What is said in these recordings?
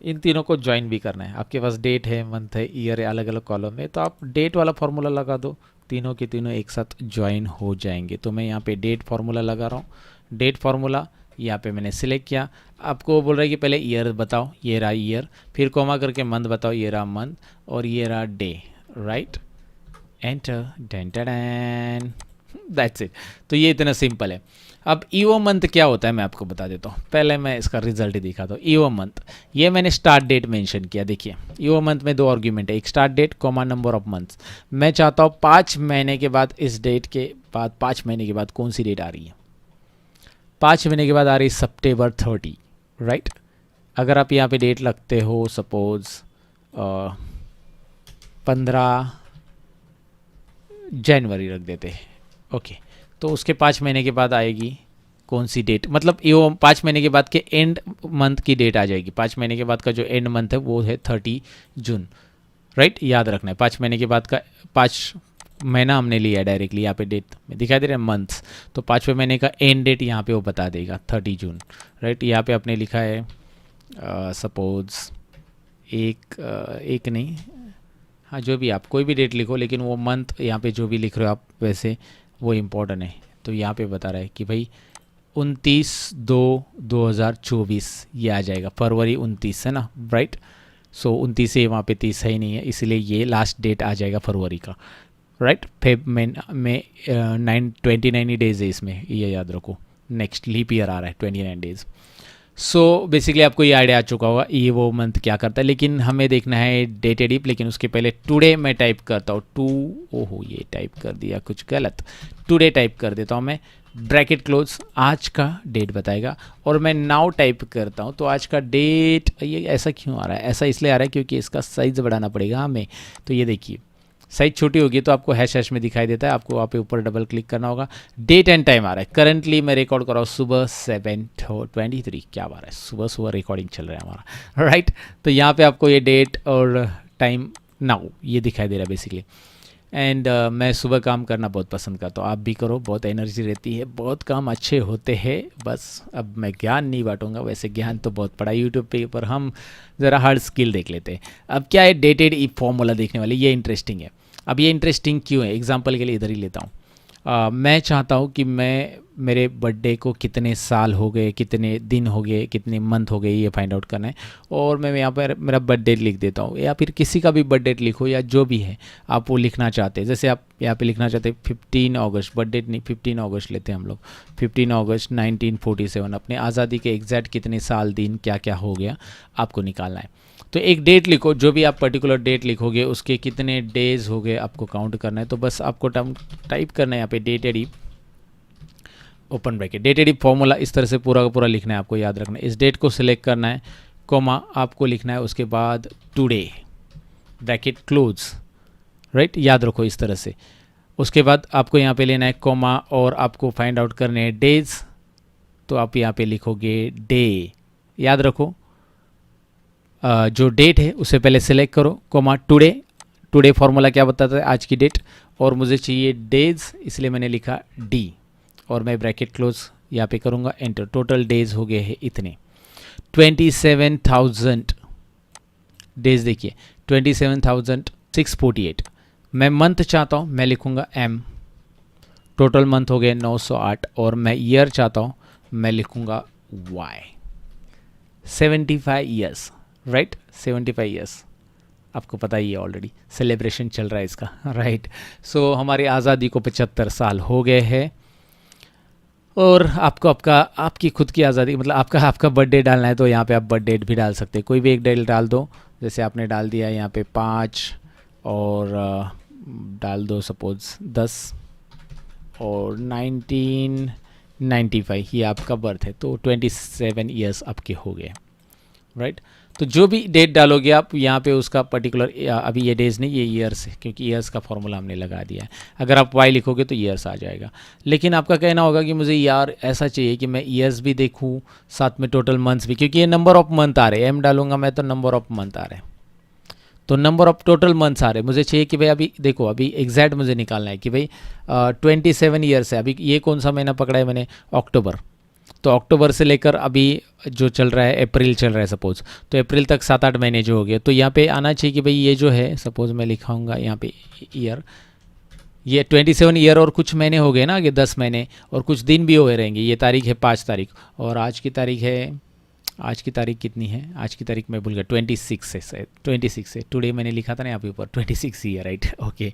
इन तीनों को ज्वाइन भी करना है। आपके पास डेट है, मंथ है, ईयर है, अलग अलग कॉलम में, तो आप डेट वाला फार्मूला लगा दो, तीनों के तीनों एक साथ ज्वाइन हो जाएंगे। तो मैं यहाँ पे डेट फार्मूला लगा रहा हूँ। डेट फार्मूला यहाँ पे मैंने सिलेक्ट किया। आपको बोल रहा है कि पहले ईयर बताओ, ये रहा ईयर, फिर कोमा करके मंथ बताओ, ये रहा मंथ, और ये रहा डे, राइट। एंटर, डेन डेन, दैट्स इट। तो ये इतना सिंपल है। अब ईओ मंथ क्या होता है मैं आपको बता देता हूँ। पहले मैं इसका रिजल्ट ही दिखाता हूँ। ईओ मंथ, ये मैंने स्टार्ट डेट मेंशन किया। देखिए ईओ मंथ में दो आर्ग्यूमेंट है, एक start date comma number of months. मैं चाहता हूँ 5 महीने के बाद, इस डेट के बाद 5 महीने के बाद कौन सी डेट आ रही है। 5 महीने के बाद आ रही सितंबर 30, राइट। अगर आप यहाँ पे डेट लगते हो सपोज 15 जनवरी रख देते हैं, ओके। तो उसके 5 महीने के बाद आएगी कौन सी डेट, मतलब ये 5 महीने के बाद के एंड मंथ की डेट आ जाएगी। 5 महीने के बाद का जो एंड मंथ है वो है 30 जून, राइट। याद रखना है 5 महीने के बाद का, 5 महीना हमने लिया डायरेक्टली, यहाँ पे डेट में दिखाई दे रहा है मंथ्स, तो 5वें महीने का एंड डेट यहाँ पे वो बता देगा 30 जून, राइट। यहाँ पे आपने लिखा है सपोज एक नहीं, हाँ जो भी आप कोई भी डेट लिखो, लेकिन वो मंथ यहाँ पे जो भी लिख रहे हो आप वैसे वो इम्पोर्टेंट है। तो यहाँ पे बता रहा है कि भाई 29/2/2024 ये आ जाएगा। फरवरी 29 है ना, राइट। सो 29 से वहाँ पे 30 है ही नहीं है, इसलिए ये लास्ट डेट आ जाएगा फरवरी का, राइट। फेब में 29 डेज है इसमें, ये याद रखो। नेक्स्ट लीप ईयर आ रहा है 29 डेज। सो बेसिकली आपको ये आइडिया आ चुका होगा ये वो मंथ क्या करता है, लेकिन हमें देखना है डेटेड इफ। लेकिन उसके पहले टुडे मैं टाइप करता हूँ, ओहो ये टाइप कर दिया कुछ गलत। टुडे टाइप कर देता हूँ मैं, ब्रैकेट क्लोज, आज का डेट बताएगा। और मैं नाउ टाइप करता हूँ, तो आज का डेट, ये ऐसा क्यों आ रहा है, ऐसा इसलिए आ रहा है क्योंकि इसका साइज़ बढ़ाना पड़ेगा हमें। तो ये देखिए साइज छोटी होगी तो आपको हैश में दिखाई देता है, आपको वहाँ पे ऊपर डबल क्लिक करना होगा। डेट एंड टाइम आ रहा है, करंटली मैं रिकॉर्ड कर रहा हूँ सुबह 7:23, क्या बात है, सुबह सुबह रिकॉर्डिंग चल रहा है हमारा, राइट। तो यहाँ पे आपको ये डेट और टाइम नाउ ये दिखाई दे रहा है बेसिकली। एंड मैं सुबह काम करना बहुत पसंद करता हूँ, आप भी करो, बहुत एनर्जी रहती है, बहुत काम अच्छे होते हैं। बस अब मैं ज्ञान नहीं बांटूंगा, वैसे ज्ञान तो बहुत पड़ा यूट्यूब पे, पर हम ज़रा हार्ड स्किल देख लेते हैं। अब क्या है, डेटेड ई फॉर्मूला देखने वाले, ये इंटरेस्टिंग है। अब ये इंटरेस्टिंग क्यों है, एग्जाम्पल के लिए इधर ही लेता हूँ। मैं चाहता हूँ कि मैं मेरे बर्थडे को कितने साल हो गए, कितने दिन हो गए, कितने मंथ हो गए, ये फाइंड आउट करना है। और मैं यहाँ पर मेरा बर्थ डेट लिख देता हूँ, या फिर किसी का भी बर्थ डेट लिखो, या जो भी है आप वो लिखना चाहते हैं। जैसे आप यहाँ पे लिखना चाहते हैं 15 अगस्त, बर्थ डेट नहीं 15 अगस्त लेते हैं हम लोग, 15 अगस्त 1947, अपने आज़ादी के एग्जैक्ट कितने साल दिन क्या क्या हो गया आपको निकालना है। तो एक डेट लिखो, जो भी आप पर्टिकुलर डेट लिखोगे उसके कितने डेज हो गए आपको काउंट करना है। तो बस आपको टाइप करना है यहाँ पे डेटेड ई, ओपन ब्रैकेट, डेटेड ई फॉर्मूला, इस तरह से पूरा का पूरा लिखना है, आपको याद रखना है। इस डेट को सिलेक्ट करना है, कोमा आपको लिखना है, उसके बाद टुडे ब्रैकेट क्लोज, राइट, याद रखो इस तरह से। उसके बाद आपको यहाँ पे लेना है कोमा, और आपको फाइंड आउट करने हैं डेज, तो आप यहाँ पे लिखोगे डे, याद रखो। जो डेट है उसे पहले सेलेक्ट करो, कोमा टुडे, टुडे फार्मूला क्या बताता है, आज की डेट, और मुझे चाहिए डेज, इसलिए मैंने लिखा डी, और मैं ब्रैकेट क्लोज यहाँ पे करूँगा, एंटर। टोटल डेज हो गए हैं इतने 27,000 डेज, देखिए 27,648। मैं मंथ चाहता हूँ, मैं लिखूँगा एम, टोटल मंथ हो गए 908, और मैं ईयर चाहता हूँ, मैं लिखूँगा वाई, 75 ईयर्स, राइट, 75 ईयर्स। आपको पता ही है ऑलरेडी सेलिब्रेशन चल रहा है इसका, राइट। सो हमारी आज़ादी को 75 साल हो गए हैं। और आपको आपकी खुद की आज़ादी, मतलब आपका बर्थडे डालना है तो यहाँ पे आप बर्थ डेट भी डाल सकते हैं, कोई भी एक डेट डाल दो। जैसे आपने डाल दिया यहाँ पे 5, और डाल दो सपोज 10, और 1995 ये आपका बर्थ है, तो 27 ईयर्स आपके हो गए, राइट। तो जो भी डेट डालोगे आप यहाँ पे उसका पर्टिकुलर, अभी ये डेज नहीं, ये ईयर्स है, क्योंकि ईयर्स का फॉर्मूला हमने लगा दिया है। अगर आप वाई लिखोगे तो ईयर्स आ जाएगा। लेकिन आपका कहना होगा कि मुझे यार ऐसा चाहिए कि मैं ईयर्स भी देखूँ साथ में टोटल मंथ्स भी, क्योंकि ये नंबर ऑफ मंथ आ रहे हैं, एम डालूंगा मैं तो नंबर ऑफ मंथ आ रहे हैं, तो नंबर ऑफ टोटल मंथ्स आ रहे हैं। मुझे चाहिए कि भाई अभी देखो, अभी एग्जैक्ट मुझे निकालना है कि भाई 27 ईयर्स है। अभी ये कौन सा महीना पकड़ा है मैंने, अक्टूबर, तो अक्टूबर से लेकर अभी जो चल रहा है अप्रैल चल रहा है सपोज़, तो अप्रैल तक 7-8 महीने जो हो गए, तो यहाँ पे आना चाहिए कि भाई ये जो है सपोज़ मैं लिखाऊंगा यहाँ पे ईयर, ये 27 ईयर और कुछ महीने हो गए ना, आगे 10 महीने और कुछ दिन भी हुए रहेंगे। ये तारीख है 5 तारीख और आज की तारीख है, आज की तारीख कितनी है, आज की तारीख मैं भूल गया, 26 है शायद, 26 है, टुडे मैंने लिखा था ना यहाँ पे ऊपर 26 ही है, राइट, ओके।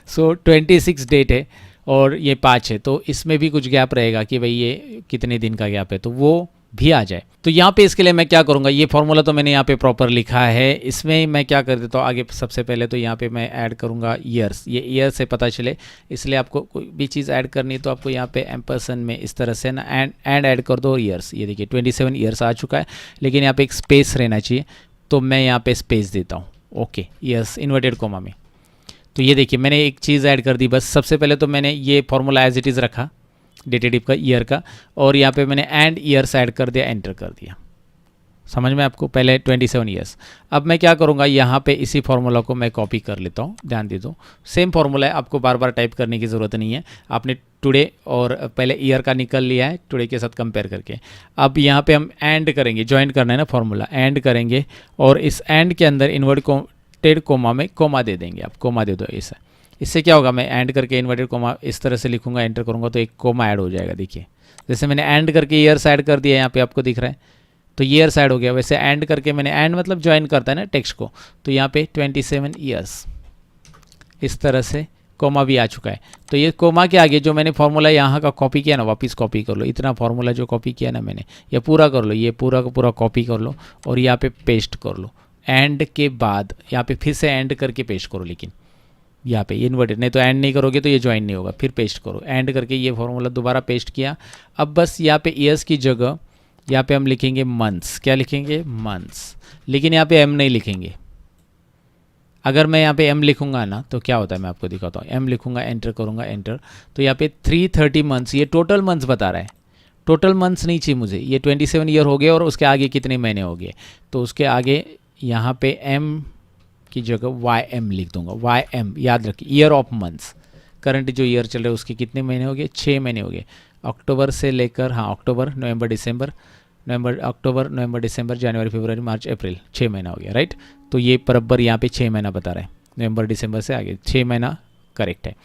सो 26 डेट है और ये 5 है, तो इसमें भी कुछ गैप रहेगा कि भाई ये कितने दिन का गैप है, तो वो भी आ जाए। तो यहाँ पे इसके लिए मैं क्या करूँगा, ये फॉर्मूला तो मैंने यहाँ पे प्रॉपर लिखा है, इसमें मैं क्या कर देता हूँ आगे, सबसे पहले तो यहाँ पे मैं ऐड करूँगा ईयर्स, ये ईयर से पता चले, इसलिए आपको कोई भी चीज़ ऐड करनी है तो आपको यहाँ पे एम्परसेंड में इस तरह से ना एंड ऐड कर दो ईयर्स। ये देखिए 27 ईयर्स आ चुका है, लेकिन यहाँ पे एक स्पेस रहना चाहिए, तो मैं यहाँ पे स्पेस देता हूँ, ओके, ईयर्स इन्वर्टेड कोमा में। तो ये देखिए मैंने एक चीज़ ऐड कर दी बस। सबसे पहले तो मैंने ये फॉर्मूला एज इट इज़ रखा डेटेटिव का, ईयर का, और यहाँ पे मैंने एंड ईयर्स ऐड कर दिया, एंटर कर दिया। समझ में आपको, पहले 27 ईयर्स। अब मैं क्या करूँगा, यहाँ पे इसी फार्मूला को मैं कॉपी कर लेता हूँ, ध्यान दे दो, सेम फार्मूला है, आपको बार बार टाइप करने की ज़रूरत नहीं है। आपने टुडे और पहले ईयर का निकल लिया है टुडे के साथ कंपेयर करके। अब यहाँ पे हम एंड करेंगे, ज्वाइन करना है ना फार्मूला, एंड करेंगे और इस एंड के अंदर इन्वर्टेड कोमा में कोमा दे देंगे। आप कोमा दे दो इसे, इससे क्या होगा, मैं एंड करके इन्वर्टेड कोमा इस तरह से लिखूंगा, एंटर करूँगा तो एक कोमा ऐड हो जाएगा। देखिए जैसे मैंने एंड करके ईयर्स ऐड कर दिया, यहाँ पे आपको दिख रहा है, तो ईयर्स ऐड हो गया। वैसे एंड करके मैंने, एंड मतलब ज्वाइन करता है ना टेक्स्ट को, तो यहाँ पे 27 ईयर्स इस तरह से कोमा भी आ चुका है। तो ये कोमा के आगे जो मैंने फार्मूला यहाँ का कॉपी किया ना, वापस कॉपी कर लो, इतना फार्मूला जो कॉपी किया ना मैंने, ये पूरा कर लो, ये पूरा का पूरा कॉपी कर लो और यहाँ पे पेस्ट कर लो। एंड के बाद यहाँ पे फिर से एंड करके पेस्ट करो, लेकिन यहाँ पे इन्वर्टेड, नहीं तो एंड नहीं करोगे तो ये ज्वाइन नहीं होगा, फिर पेस्ट करो, एंड करके ये फार्मूला दोबारा पेस्ट किया। अब बस यहाँ पे ईयर्स की जगह यहाँ पे हम लिखेंगे मंथ्स, क्या लिखेंगे, मंथ्स, लेकिन यहाँ पे एम नहीं लिखेंगे। अगर मैं यहाँ पे एम लिखूंगा ना तो क्या होता है मैं आपको दिखाता हूँ, एम लिखूंगा, एंटर करूँगा, एंटर, तो यहाँ पे 330 मंथ्स, ये टोटल मंथ्स बता रहा है, टोटल मंथ्स नहीं चाहिए मुझे, ये 27 ईयर हो गए और उसके आगे कितने महीने हो गए, तो उसके आगे यहाँ पे एम की जगह वाई एम लिख दूंगा, वाई एम, याद रखिए, ईयर ऑफ मंथ्स, करंट जो ईयर चल रहा है उसके कितने महीने हो गए, 6 महीने हो गए, अक्टूबर से लेकर, हाँ अक्टूबर नवंबर दिसंबर, अक्टूबर नवंबर दिसंबर जनवरी फरवरी मार्च अप्रैल, 6 महीना हो गया, राइट। तो ये बराबर यहाँ पे 6 महीना बता रहा है, नवंबर दिसंबर से आगे 6 महीना करेक्ट है,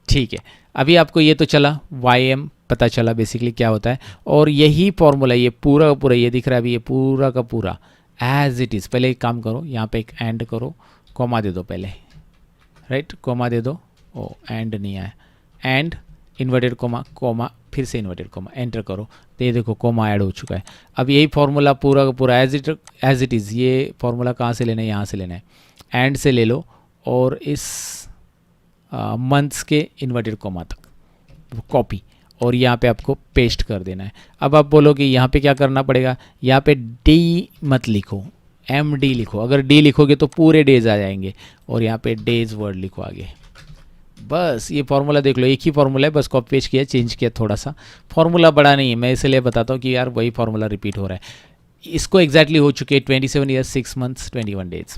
ठीक है। अभी आपको ये तो चला, वाई एम पता चला बेसिकली क्या होता है, और यही फॉर्मूला ये पूरा का पूरा, ये दिख रहा है अभी, ये पूरा का पूरा एज इट इज़। पहले एक काम करो, यहाँ पे एक एंड करो, कोमा दे दो पहले, राइट, कोमा दे दो, ओ एंड नहीं आया, एंड इन्वर्टेड कोमा, कोमा फिर से इन्वर्टेड कोमा, एंटर करो, तो ये देखो कोमा ऐड हो चुका है। अब यही फार्मूला पूरा का पूरा एज इट इज़, ये फार्मूला कहाँ से लेना है, यहाँ से लेना है, एंड से ले लो और इस मंथ्स के इन्वर्टेड कोमा तक कॉपी, और यहाँ पे आपको पेस्ट कर देना है। अब आप बोलोगे यहाँ पे क्या करना पड़ेगा, यहाँ पे डी मत लिखो, एम डी लिखो, अगर डी लिखोगे तो पूरे डेज आ जाएंगे, और यहाँ पे डेज वर्ड लिखो आगे। बस ये फार्मूला देख लो, एक ही फार्मूला है, बस कॉपी पेस्ट किया, चेंज किया थोड़ा सा, फार्मूला बड़ा नहीं है, मैं इसलिए बताता हूँ कि यार वही फार्मूला रिपीट हो रहा है। इसको एग्जैक्टली हो चुके हैं 27 ईयर्स 6 मंथ्स 21 डेज।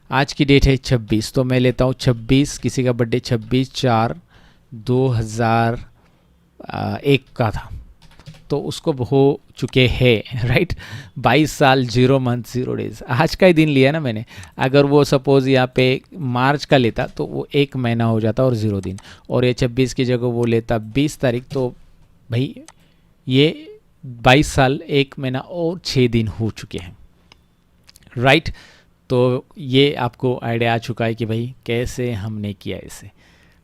आज की डेट है 26, तो मैं लेता हूँ 26, किसी का बर्थडे 26/4/2001 का था, तो उसको हो चुके हैं, राइट, 22 साल 0 मंथ 0 डेज। आज का ही दिन लिया ना मैंने, अगर वो सपोज़ यहाँ पे मार्च का लेता तो वो 1 महीना हो जाता और 0 दिन, और ये 26 की जगह वो लेता 20 तारीख, तो भाई ये 22 साल 1 महीना और 6 दिन हो चुके हैं, राइट। तो ये आपको आइडिया आ चुका है कि भाई कैसे हमने किया इसे,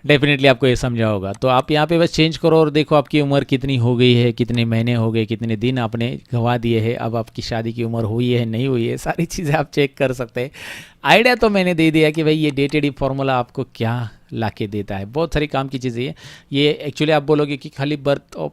डेफिनेटली आपको ये समझा होगा। तो आप यहाँ पे बस चेंज करो और देखो आपकी उम्र कितनी हो गई है, कितने महीने हो गए, कितने दिन आपने गंवा दिए हैं, अब आपकी शादी की उम्र हुई है नहीं हुई है, सारी चीज़ें आप चेक कर सकते हैं। आइडिया तो मैंने दे दिया कि भाई ये डेटेटिव फार्मूला आपको क्या ला के देता है, बहुत सारी काम की चीज़ें है ये। एक्चुअली आप बोलोगे कि खाली बर्थ ऑफ,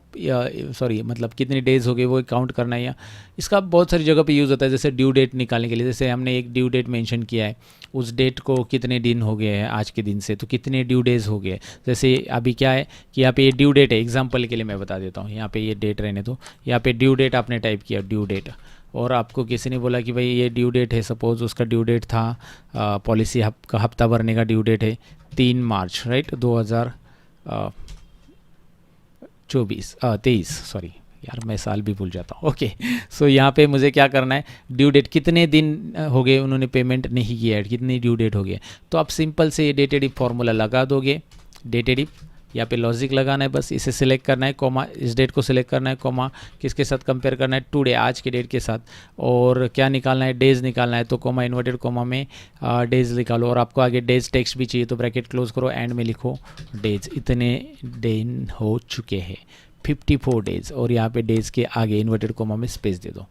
सॉरी मतलब कितने डेज हो गए वो काउंट करना है, या इसका बहुत सारी जगह पे यूज़ होता है, जैसे ड्यू डेट निकालने के लिए। जैसे हमने एक ड्यू डेट मेंशन किया है, उस डेट को कितने दिन हो गए हैं आज के दिन से, तो कितने ड्यू डेज हो गए। जैसे अभी क्या है कि यहाँ पे ये ड्यू डेट है, एग्जाम्पल के लिए मैं बता देता हूँ, यहाँ पे ये डेट रहने दो, यहाँ पे ड्यू डेट आपने टाइप किया, ड्यू डेट, और आपको किसी ने बोला कि भाई ये ड्यू डेट है, सपोज़ उसका ड्यू डेट था, पॉलिसी का हफ्ता भरने का ड्यू डेट है 3 मार्च, राइट, 2023, सॉरी यार मैं साल भी भूल जाता हूँ। ओके, सो यहाँ पे मुझे क्या करना है, ड्यू डेट कितने दिन हो गए उन्होंने पेमेंट नहीं किया है, कितनी ड्यू डेट हो गया। तो आप सिंपल से डेटेड इफ फॉर्मूला लगा दोगे। डेटेड इफ यहाँ पे लॉजिक लगाना है, बस इसे सिलेक्ट करना है, कॉमा इस डेट को सिलेक्ट करना है, कॉमा किसके साथ कंपेयर करना है, टुडे आज के डेट के साथ, और क्या निकालना है, डेज निकालना है। तो कॉमा इन्वर्टेड कॉमा में डेज निकालो, और आपको आगे डेज टेक्स्ट भी चाहिए तो ब्रैकेट क्लोज करो, एंड में लिखो डेज, इतने दिन हो चुके हैं 54 डेज, और यहाँ पे डेज के आगे इन्वर्टेड कॉमा में स्पेस दे दो।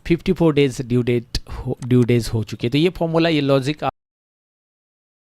54 डेज ड्यू डेज हो चुके हैं। तो ये फॉर्मूला, ये लॉजिक